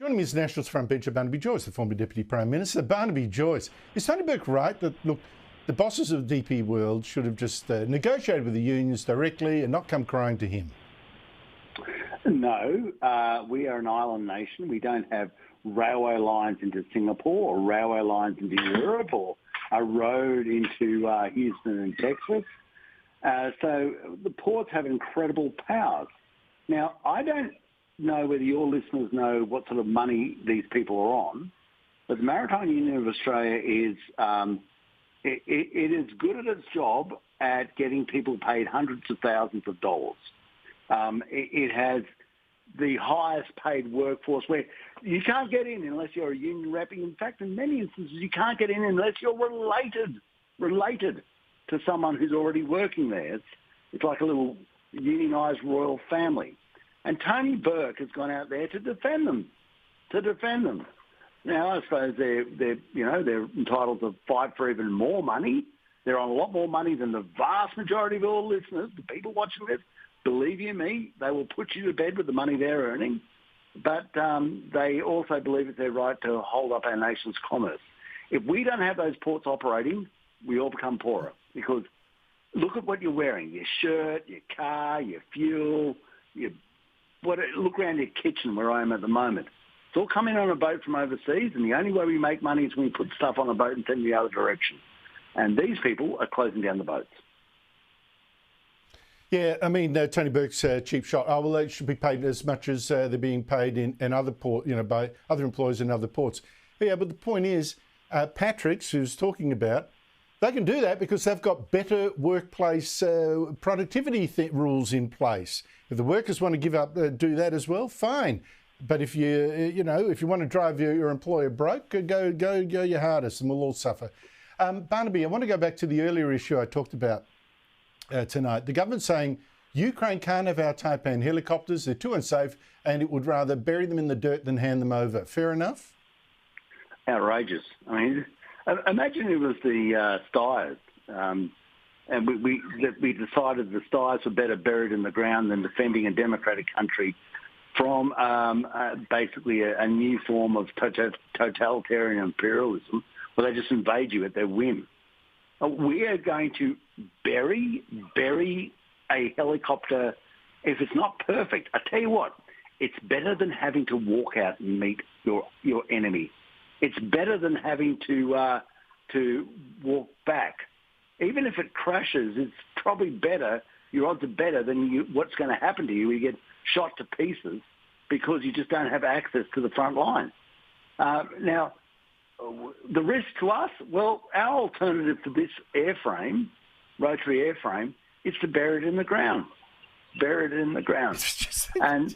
Joining me is Nationals frontbencher Barnaby Joyce, the former Deputy Prime Minister. Barnaby Joyce, is Tony Burke right that, look, the bosses of DP World should have just negotiated with the unions directly and not come crying to him? No, we are an island nation. We don't have railway lines into Singapore or railway lines into Europe or a road into Houston and Texas. So the ports have incredible powers. Now, I don't know whether your listeners know what sort of money these people are on, but the Maritime Union of Australia is it is good at its job at getting people paid hundreds of thousands of dollars. It has the highest paid workforce where you can't get in unless you're a union rep. In fact, in many instances, you can't get in unless you're related to someone who's already working there. It's like a little unionised royal family. And Tony Burke has gone out there to defend them. Now, I suppose they're entitled to fight for even more money. They're on a lot more money than the vast majority of all listeners, the people watching this. Believe you me, they will put you to bed with the money they're earning. But they also believe it's their right to hold up our nation's commerce. If we don't have those ports operating, we all become poorer. Because look at what you're wearing, your shirt, your car, your fuel, look around your kitchen where I am at the moment. It's all coming on a boat from overseas, and the only way we make money is when we put stuff on a boat and send it the other direction. And these people are closing down the boats. Yeah, I mean, Tony Burke's cheap shot. Oh, well, they should be paid as much as they're being paid in other port, by other employers in other ports. Yeah, but the point is, Patrick's, who's talking about, they can do that because they've got better workplace productivity rules in place. If the workers want to give up, do that as well, fine. But if if you want to drive your employer broke, go your hardest, and we'll all suffer. Barnaby, I want to go back to the earlier issue I talked about tonight. The government's saying Ukraine can't have our Taipan helicopters; they're too unsafe, and it would rather bury them in the dirt than hand them over. Fair enough? Outrageous. I mean, imagine it was the Styres, and we decided the Styres were better buried in the ground than defending a democratic country from basically a new form of totalitarian imperialism, where they just invade you at their whim. We are going to bury a helicopter. If it's not perfect, I tell you what, it's better than having to walk out and meet your enemy. It's better than having to walk back. Even if it crashes, it's probably better. Your odds are better than what's going to happen to you. You get shot to pieces because you just don't have access to the front line. Now, the risk to us, well, our alternative to this airframe, rotary airframe, is to bury it in the ground. And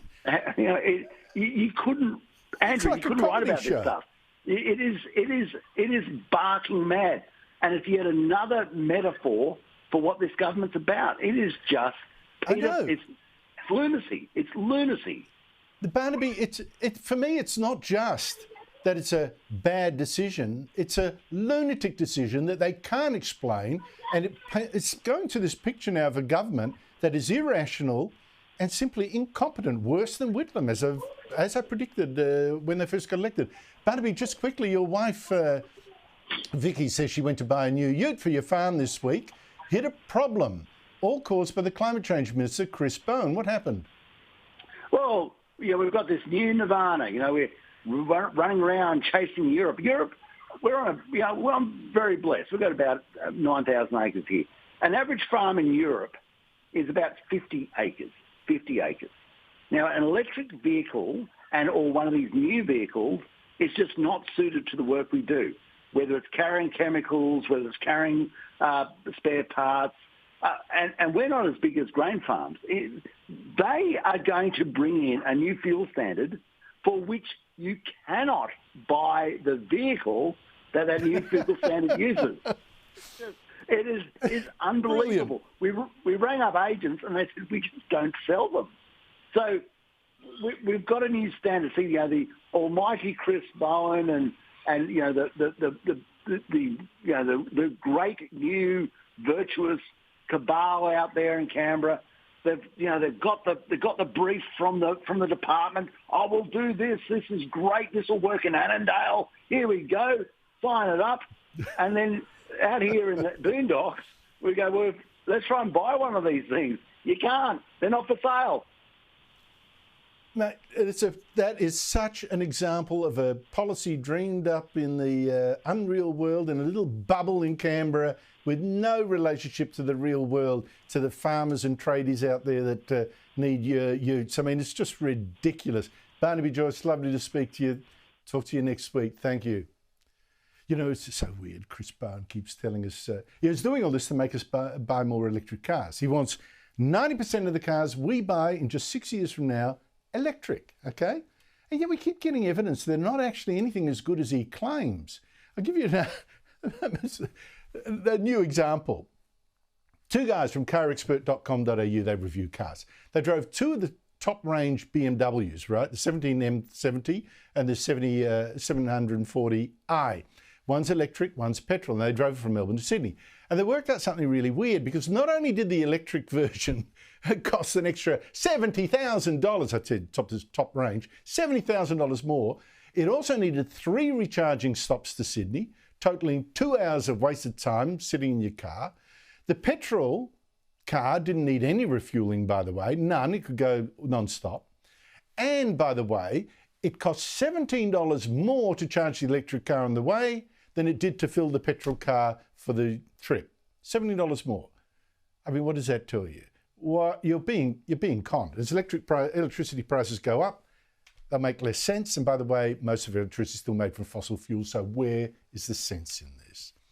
you couldn't, Andrew, you couldn't write about this stuff. It is barking mad. And it's yet another metaphor for what this government's about. It is just, it's lunacy. It's lunacy. Barnaby, for me, it's not just that it's a bad decision. It's a lunatic decision that they can't explain. And it's going to this picture now of a government that is irrational and simply incompetent, worse than Whitlam, as I predicted when they first got elected. Barnaby, just quickly, your wife, Vicky, says she went to buy a new ute for your farm this week. Hit a problem, all caused by the Climate Change Minister, Chris Bowen. What happened? Well, we've got this new nirvana. We're running around chasing Europe. We're very blessed. We've got about 9,000 acres here. An average farm in Europe is about 50 acres. Now, an electric vehicle or one of these new vehicles is just not suited to the work we do, whether it's carrying chemicals, whether it's carrying spare parts. And we're not as big as grain farms. They are going to bring in a new fuel standard for which you cannot buy the vehicle that new fuel standard uses. It is unbelievable. We rang up agents and they said we just don't sell them. So we've got a new standard. See, the almighty Chris Bowen and the great new virtuous cabal out there in Canberra. They've got the brief from the department. Oh, we'll do this. This is great. This will work in Annandale. Here we go. Sign it up. And then out here in the boondocks, we go, well, let's try and buy one of these things. You can't. They're not for sale. Mate, that is such an example of a policy dreamed up in the unreal world in a little bubble in Canberra with no relationship to the real world, to the farmers and tradies out there that need your utes. I mean, it's just ridiculous. Barnaby Joyce, lovely to speak to you. Talk to you next week. Thank you. You know, it's so weird. Chris Barn keeps telling us, he's doing all this to make us buy more electric cars. He wants 90% of the cars we buy in just 6 years from now electric, okay? And yet we keep getting evidence they're not actually anything as good as he claims. I'll give you a new example. Two guys from carexpert.com.au, they review cars. They drove two of the top range BMWs, right? The 17M70 and the 740i. One's electric, one's petrol, and they drove from Melbourne to Sydney. And they worked out something really weird, because not only did the electric version cost an extra $70,000, I said top range, $70,000 more, it also needed 3 recharging stops to Sydney, totaling 2 hours of wasted time sitting in your car. The petrol car didn't need any refueling, by the way, none, it could go non-stop. And by the way, it cost $17 more to charge the electric car on the way than it did to fill the petrol car for the trip. $70 more. I mean, what does that tell you? Well, you're being conned. As electricity prices go up, they'll make less sense. And by the way, most of electricity is still made from fossil fuels. So where is the sense in this?